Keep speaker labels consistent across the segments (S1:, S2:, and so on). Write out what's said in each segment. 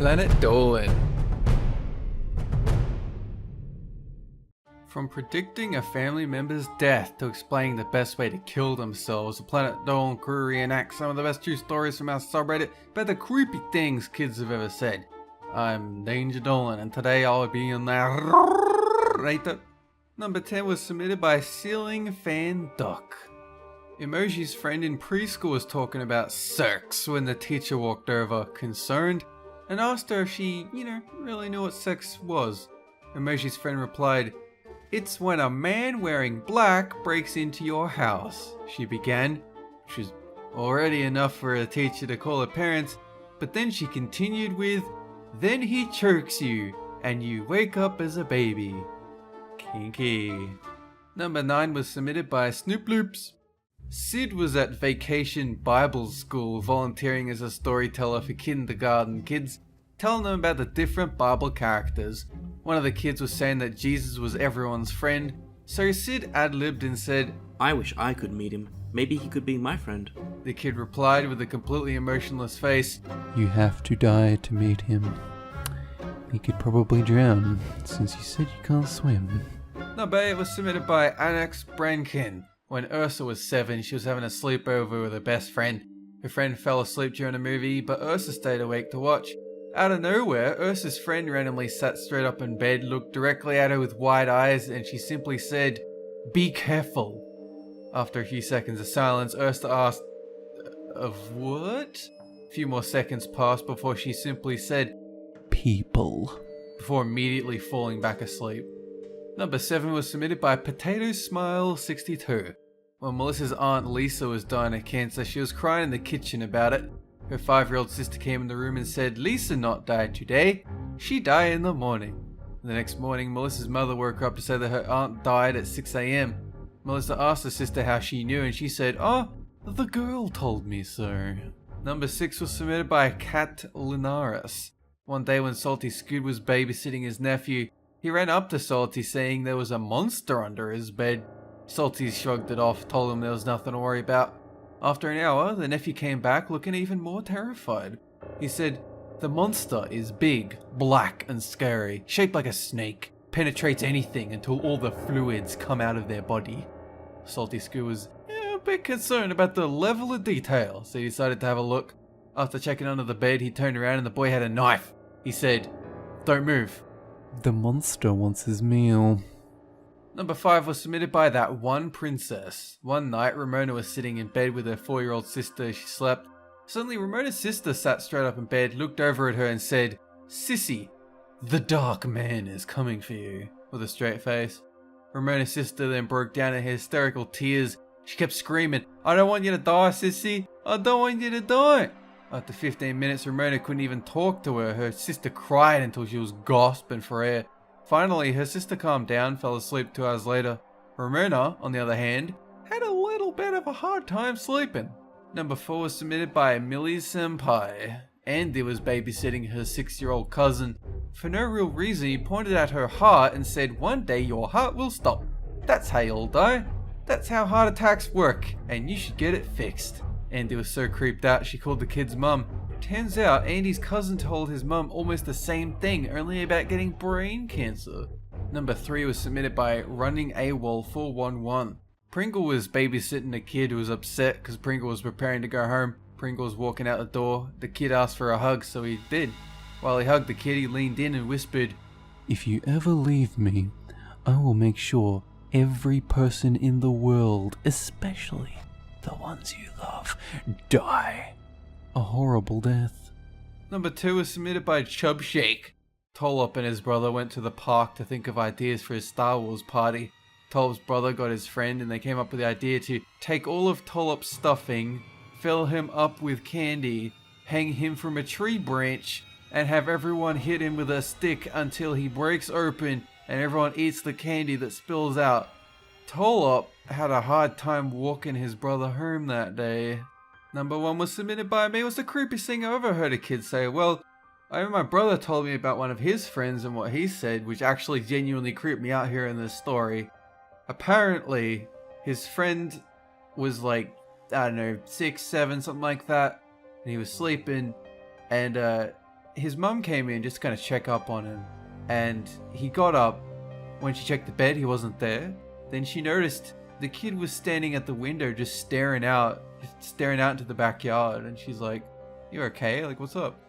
S1: Planet Dolan. From predicting a family member's death to explaining the best way to kill themselves, the Planet Dolan crew reenacts some of the best true stories from our subreddit about the creepy things kids have ever said. I'm Danger Dolan, and today I'll be in narrator. Number 10 was submitted by CeilingFanDuck. Emoji's friend in preschool was talking about sex when the teacher walked over, concerned, and asked her if she, really knew what sex was. Emoji's friend replied, "It's when a man wearing black breaks into your house," she began, which was already enough for a teacher to call her parents, but then she continued with, "Then he chokes you, and you wake up as a baby." Kinky. Number 9 was submitted by Snoop Loops. Sid was at Vacation Bible School volunteering as a storyteller for kindergarten kids, telling them about the different Bible characters. One of the kids was saying that Jesus was everyone's friend, so Sid ad-libbed and said,
S2: "I wish I could meet him. Maybe he could be my friend."
S1: The kid replied with a completely emotionless face,
S3: "You have to die to meet him. He could probably drown, since you said you can't swim."
S1: Number 8 was submitted by Annaxbrankin. When Ursa was 7, she was having a sleepover with her best friend. Her friend fell asleep during a movie, but Ursa stayed awake to watch. Out of nowhere, Ursa's friend randomly sat straight up in bed, looked directly at her with wide eyes, and she simply said, "Be careful." After a few seconds of silence, Ursa asked, "Of what?" A few more seconds passed before she simply said,
S3: "People,"
S1: before immediately falling back asleep. Number 7 was submitted by Potato Smile 62. When Melissa's aunt Lisa was dying of cancer, she was crying in the kitchen about it. Her 5-year-old sister came in the room and said, "Lisa not died today, she died in the morning." The next morning, Melissa's mother woke her up to say that her aunt died at 6 AM. Melissa asked her sister how she knew, and she said, "Oh, the girl told me so." Number 6 was submitted by KatLinares. One day when Salty Scoot was babysitting his nephew, he ran up to Salty saying there was a monster under his bed. Salty shrugged it off, told him there was nothing to worry about. After an hour, the nephew came back looking even more terrified. He said, "The monster is big, black and scary, shaped like a snake, penetrates anything until all the fluids come out of their body." Salty Scoot was a bit concerned about the level of detail, so he decided to have a look. After checking under the bed, he turned around and the boy had a knife. He said, "Don't move."
S3: "The monster wants his meal."
S1: Number 5 was submitted by ThatOnePrincess. One night, Ramona was sitting in bed with her 4-year-old sister as she slept. Suddenly, Ramona's sister sat straight up in bed, looked over at her and said, "Sissy, the dark man is coming for you," with a straight face. Ramona's sister then broke down in hysterical tears. She kept screaming, "I don't want you to die, Sissy. I don't want you to die." After 15 minutes, Ramona couldn't even talk to her. Her sister cried until she was gasping for air. Finally, her sister calmed down, fell asleep 2 hours later. Ramona, on the other hand, had a little bit of a hard time sleeping. Number 4 was submitted by MillysSenpaiii. Andy was babysitting her 6-year-old cousin. For no real reason, he pointed at her heart and said, "One day your heart will stop. That's how you'll die. That's how heart attacks work, and you should get it fixed." Andy was so creeped out, she called the kid's mum. Turns out, Andy's cousin told his mum almost the same thing, only about getting brain cancer. Number 3 was submitted by Running AWOL 411. Pringle was babysitting a kid who was upset because Pringle was preparing to go home. Pringle was walking out the door. The kid asked for a hug, so he did. While he hugged the kid, he leaned in and whispered,
S3: "If you ever leave me, I will make sure every person in the world, especially the ones you love, die a horrible death."
S1: Number 2 was submitted by Chubshake. Tolop and his brother went to the park to think of ideas for his Star Wars party. Tolop's brother got his friend and they came up with the idea to take all of Tolop's stuffing, fill him up with candy, hang him from a tree branch, and have everyone hit him with a stick until he breaks open and everyone eats the candy that spills out. Tolop had a hard time walking his brother home that day. Number 1 was submitted by me. It was the creepiest thing I ever heard a kid say. Well, I remember my brother told me about one of his friends and what he said, which actually genuinely creeped me out here in this story. Apparently, his friend was like, I don't know, 6, 7, something like that. And he was sleeping. And his mum came in just to kind of check up on him, and he got up. When she checked the bed, he wasn't there. Then she noticed the kid was standing at the window just staring out into the backyard, and she's like, "You okay? Like, what's up?"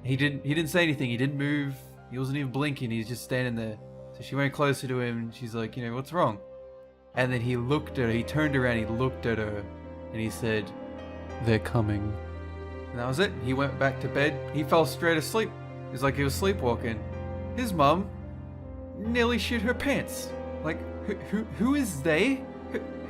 S1: He didn't say anything. He didn't move. He wasn't even blinking. He's just standing there. So she went closer to him, and she's like, "What's wrong?" And then he looked at her. He turned around, he looked at her, and he said,
S3: They're coming.
S1: and that was it. He went back to bed. He fell straight asleep. It was like he was sleepwalking. His mum nearly shit her pants. Like, who is they?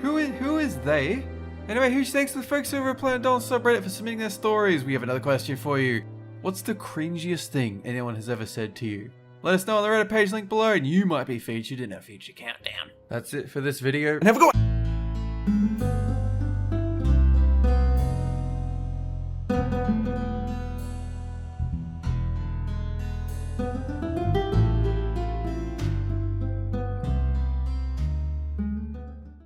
S1: Who is they? Anyway, huge thanks to the folks over at Planet Dolan subreddit for submitting their stories. We have another question for you. What's the cringiest thing anyone has ever said to you? Let us know on the Reddit page link below, and you might be featured in our future countdown. That's it for this video.
S2: And have a good one!